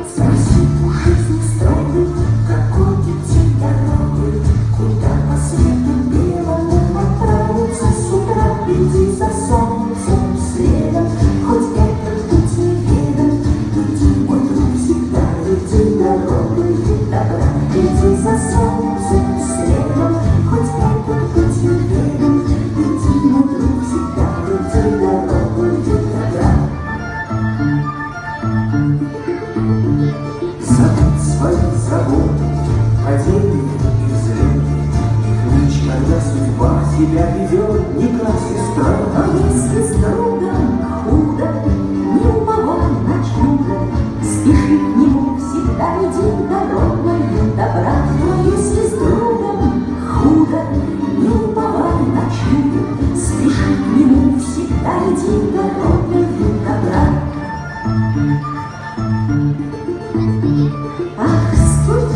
Спроси у жизни строгой, какой идти дорогой, куда по свету белому отправиться с утра. Иди за солнцем следом, хоть этот путь неведом. Иди, мой друг, всегда иди дорогой добра. Иди за солнцем следом, хоть этот путь неведом. Иди, мой друг, всегда иди дорогой добра. Забудь свои заботы, потери и взлеты, их ночь, когда судьба тебя ведет, не как сестра. Но если с другом худо, не уповай на чудо, спеши к нему, всегда иди дорогою добра. Но если с другом худо, не уповай на чудо, спеши к нему, всегда иди дорогою добра. Ах, сколько